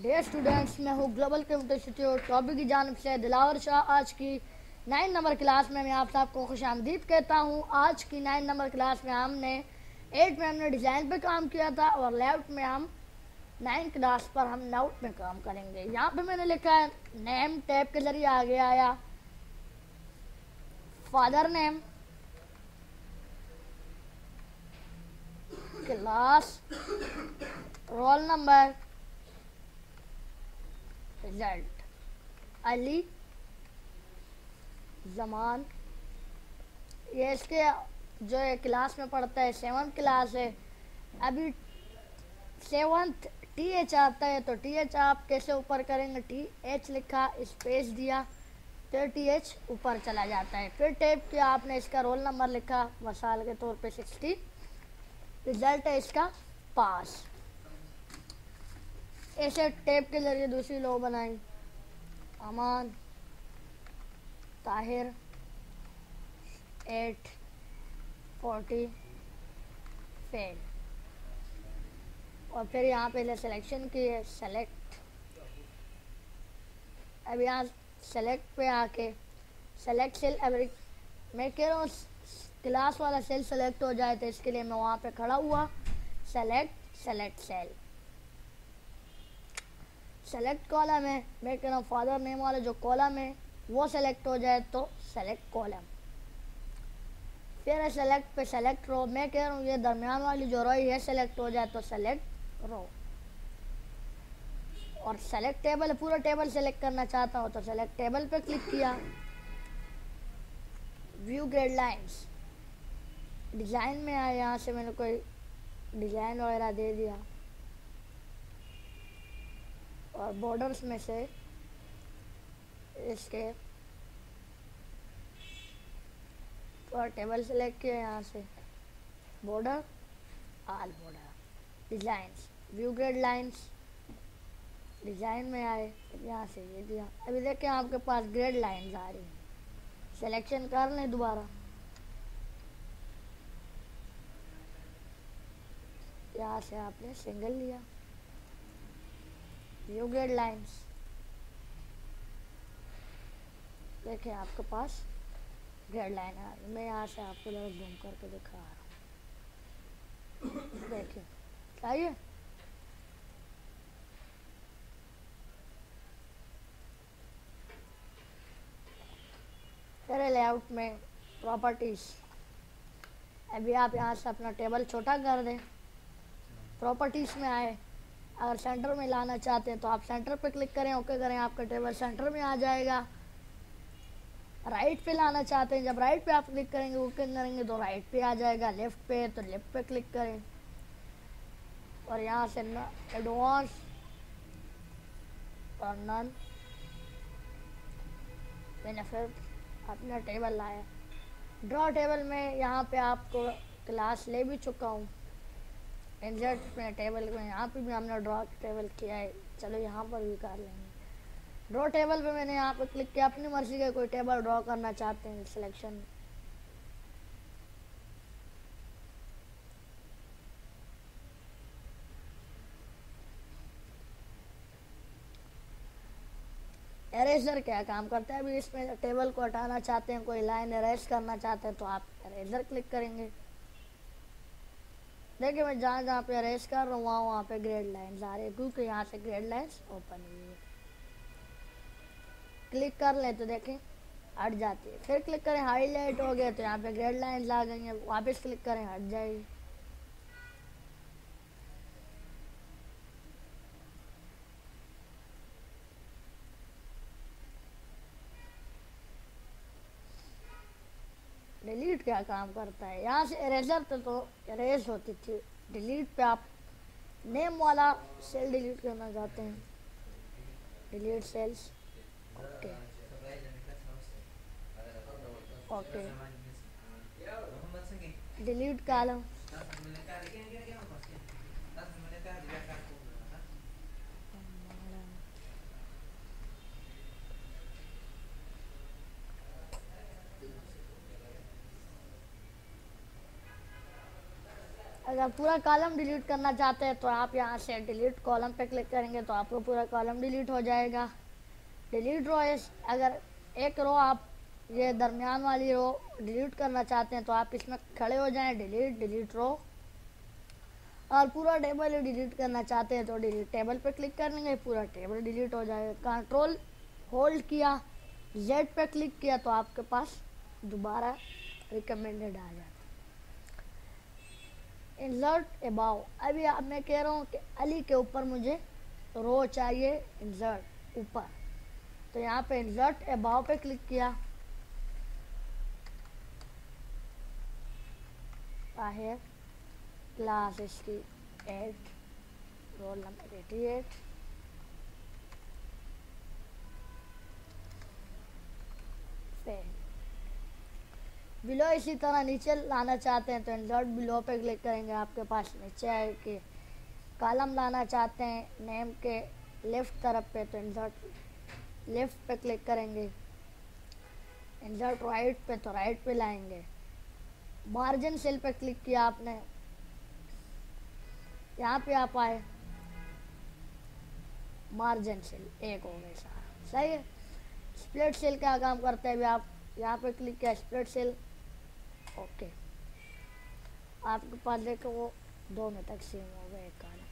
Dear students, मैं हूँ global computer institute topic की जानिब से दिलावर शाह। आज की 9 नंबर क्लास में मैं आप सबको खुशामदीद कहता हूँ। आज की 9 नंबर क्लास में हमने 8 में हमने डिज़ाइन पे काम किया था और लेआउट में हम 9 क्लास पर हम नोट में काम करेंगे। यहाँ पे मैंने लिखा है नेम टैब के ज़रिए आगे आया, father name, class, roll number, result, Ali, Zaman. ये इसके जो है क्लास में पढ़ता है 7th क्लास है। अभी 7th TH आता है तो TH आप कैसे ऊपर करेंगे? TH लिखा, स्पेस दिया, फिर TH ऊपर चला जाता है। फिर टैब किया आपने, इसका रोल नंबर लिखा मिसाल के तौर पे 60, रिजल्ट है इसका पास। ऐसे टैब के जरिए दूसरी लो बनाई, अमान, ताहिर, 840 फेल। और फिर यहाँ पे सिलेक्शन की है, सेलेक्ट। अब यहाँ सेलेक्ट पे आके सेलेक्ट सेल, अब मैं कह रहा हूँ क्लास वाला सेल सेलेक्ट हो जाए तो इसके लिए मैं वहाँ पे खड़ा हुआ, सेलेक्ट सेल। सेलेक्ट कॉलम है, मैं कह रहा हूँ फादर नेम वाला जो कॉलम है वो सेलेक्ट हो जाए तो सेलेक्ट कॉलम। फिर सेलेक्ट पे सेलेक्ट रो, मैं कह रहा हूँ ये दरमियान वाली जो रो है सेलेक्ट हो जाए तो सेलेक्ट रो। और सेलेक्ट टेबल, पूरा टेबल सेलेक्ट करना चाहता हूँ तो सेलेक्ट टेबल पे क्लिक किया, व्यू ग्रेड लाइंस, डिज़ाइन में आया, यहाँ से मैंने कोई डिज़ाइन वगैरह दे दिया और बॉर्डर्स में से इसके और टेबल सेलेक्ट किया, यहाँ से border, all border, designs, view grade lines, design में आए, यहाँ से ये दिया। अभी देखें आपके पास ग्रेड लाइंस आ रही हैं। सिलेक्शन कर लें दोबारा, यहाँ से आपने सिंगल लिया, व्यू ग्रेड लाइंस, देखें आपके पास ग्रेड लाइन आ रही। मैं यहाँ से आपको जरा जूम करके दिखा रहा हूँ, देखिए चाहिए। फिर लेआउट में प्रॉपर्टीज़, अभी आप यहाँ से अपना टेबल छोटा कर दें, प्रॉपर्टीज़ में आए, अगर सेंटर में लाना चाहते हैं तो आप सेंटर पे क्लिक करें, ओके करें, आपका टेबल सेंटर में आ जाएगा। राइट पे लाना चाहते हैं, जब राइट पे आप क्लिक करेंगे, ओके करेंगे तो राइट पे आ जाएगा। लेफ़्ट पे तो लेफ़्ट पे क्लिक करें और यहाँ से एडवांस और नन, मैंने फिर अपना टेबल लाया। ड्रॉ टेबल में यहाँ पे आपको क्लास ले भी चुका हूँ, इंसर्ट में टेबल में यहाँ पे भी हमने ड्रॉ टेबल किया है, चलो यहाँ पर भी कर लेंगे। ड्रॉ टेबल पे मैंने यहाँ पे क्लिक किया, अपनी मर्जी का कोई टेबल ड्रॉ करना चाहते हैं सिलेक्शन। एरेजर क्या काम करता है? अभी इसमें टेबल को हटाना चाहते हैं, कोई लाइन एरेज करना चाहते हैं तो आप एरेजर क्लिक करेंगे। देखिए मैं जहाँ जहाँ पे एरेज कर रहा हूँ वहाँ पे ग्रेड लाइन्स आ रही है, क्योंकि यहाँ से ग्रेड लाइन्स ओपन हुई है। क्लिक कर ले तो देखें हट जाती है। फिर क्लिक करें, हाईलाइट हो गया तो यहाँ पे ग्रेड लाइन्स आ गई हैं, वापस क्लिक करें हट जाएगी। डिलीट क्या काम करता है? यहाँ से इरेजर तो इरेज होती थी, डिलीट पे आप नेम वाला सेल डिलीट करना चाहते हैं, delete cells, okay okay, delete column, अब अगर पूरा कॉलम डिलीट करना चाहते हैं तो आप यहाँ से डिलीट कॉलम पे क्लिक करेंगे तो आपको पूरा कॉलम डिलीट हो जाएगा। डिलीट रो इस, अगर एक रो आप ये दरमियान वाली रो डिलीट करना चाहते हैं तो आप इसमें खड़े हो जाएं, डिलीट रो। और पूरा टेबल ही डिलीट करना चाहते हैं तो डिलीट टेबल पे क्लिक करेंगे, पूरा टेबल डिलीट हो जाएगा। कंट्रोल होल्ड किया, जेड पे क्लिक किया तो आपके पास दोबारा रिकमेंडेड आ जाता। इंसर्ट अबाव, अभी आप मैं कह रहा हूँ कि अली के ऊपर मुझे रो चाहिए, इंसर्ट ऊपर, तो यहाँ पे इंसर्ट अबाव पे क्लिक किया। ताहिर क्लास इसकी 8, रोल नंबर 88, बिलो इसी तरह नीचे लाना चाहते हैं तो इंसर्ट बिलो पे क्लिक करेंगे, आपके पास नीचे आए कि कॉलम लाना चाहते हैं नेम के लेफ्ट तरफ पे तो इंसर्ट लेफ्ट पे क्लिक करेंगे। इंसर्ट राइट पे तो राइट पे लाएंगे। मार्जिन सेल पे क्लिक किया आपने, यहाँ पे आप आए, मार्जिन सेल एक हो गए सारा, सही है। स्प्लिट सेल क्या काम करते हैं, अभी आप यहाँ पे क्लिक किया स्प्लिट सेल, ओके, आपके पास देखो वो 2 में तकसीम हो गए कॉलम।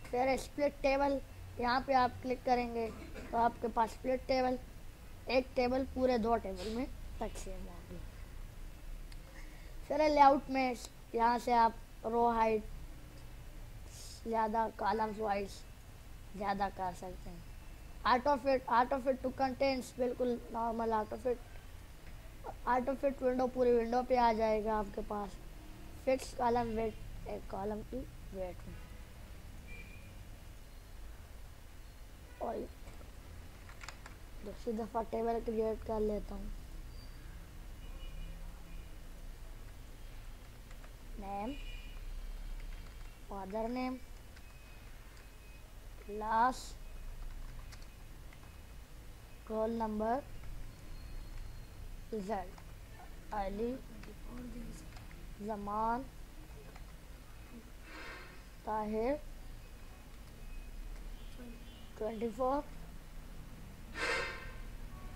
फिर स्प्लिट टेबल, यहाँ पे आप क्लिक करेंगे तो आपके पास स्प्लिट टेबल, एक टेबल पूरे 2 टेबल में तकसीम होगी। फिर लेआउट में यहाँ से आप रो हाइट ज़्यादा, कॉलम्स वाइज ज़्यादा कर सकते हैं। ऑटो फिट टू कंटेंट्स बिल्कुल नॉर्मल ऑटो फिट विंडो पूरी विंडो पे आ जाएगा आपके पास। फिक्स कॉलम वेट, एक कॉलम की वेट में, और दूसरी दफ़ा टेबल क्रिएट कर लेता हूँ। Name, father name, class, roll number, result, Ali, Zaman, Tahir, 24,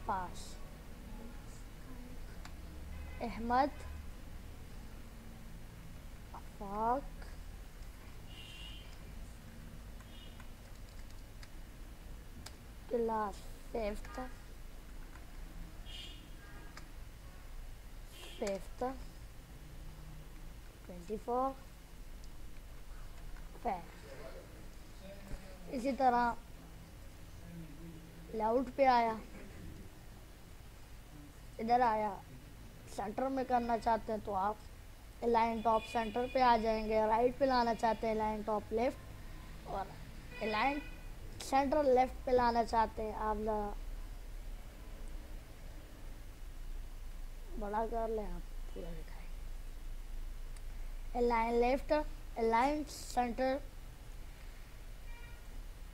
pass, Ahmed, Afaq, class 5th, 24, fail. इसी तरह लेआउट पे आया, इधर आया, सेंटर में करना चाहते हैं तो आप अलाइन टॉप सेंटर पे आ जाएंगे। राइट पे लाना चाहते हैं अलाइन टॉप लेफ्ट, और अलाइन सेंटर लेफ्ट पे लाना चाहते हैं आप, बड़ा कर लें आप, पूरा दिखाएं। अलाइन लेफ्ट, अलाइन सेंटर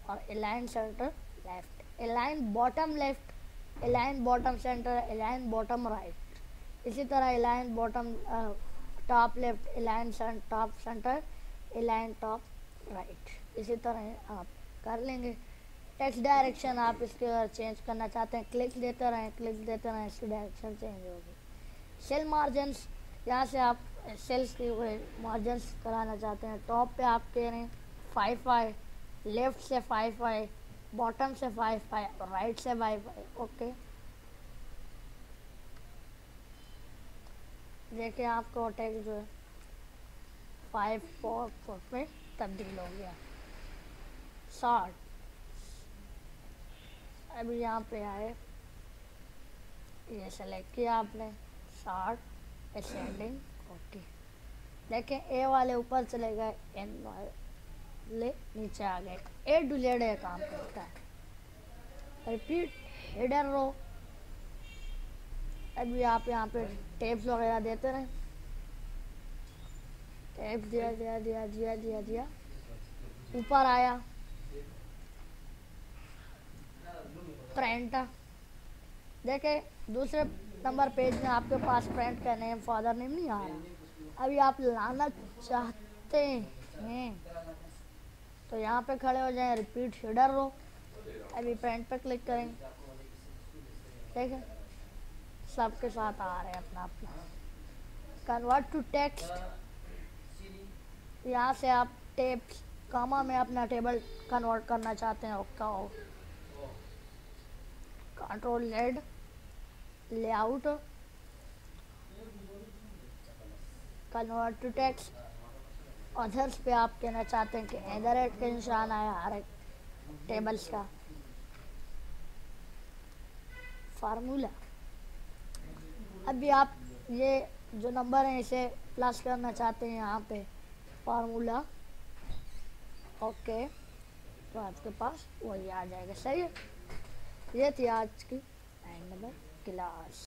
और align centre left, align bottom left, align bottom centre, align bottom right. इसी तरह align bottom top left, align top centre, align top right. इसी तरह आप कर लेंगे। टेक्स्ट डायरेक्शन आप इसके अगर चेंज करना चाहते हैं क्लिक देते रहें, इसकी डायरेक्शन चेंज होगी। सेल मार्जिन्स, यहाँ से आप सेल्स की मार्जिन्स कराना चाहते हैं। टॉप पे आप कह रहे हैं 5 लेफ्ट से 5 बॉटम से 5 और राइट से 5, ओके। देखिए आपको टेक्स्ट जो है 5 में तब्दील हो गया। शॉर्ट, अभी यहाँ पे आए, ये सेलेक्ट किया आपने, शॉर्ट, असेंडिंग, ओके। देखें ए वाले ऊपर चले गए, एन वाले नीचे आ गए। ए डिलीट है काम करता है। रिपीट हेडर रो, अभी आप यहाँ पे टेप्स वगैरह देते रहें, टेप दिया, ऊपर आया प्रिंट, देखे दूसरे नंबर पेज में आपके पास प्रिंट का नेम, फादर नेम नहीं आ रहा, अभी आप लाना चाहते हैं तो यहाँ पे खड़े हो जाएं, रिपीट हेडर रो, अभी पेंट पे क्लिक करें, ठीक है, सबके साथ आ रहे हैं अपना अपना। कन्वर्ट टू टेक्स्ट, यहाँ से आप टेप्स कामा में अपना टेबल कन्वर्ट करना चाहते हैं, ओके हो, control led layout, convert to text, others पे आप कहना चाहते हैं कि एट के निशान आया हर एक टेबल्स का, फार्मूला, अभी आप ये जो नंबर है इसे प्लस करना चाहते हैं यहाँ पे फार्मूला, ओके, तो आपके पास वही आ जाएगा, सही है। ये थी आज की 9 नंबर क्लास।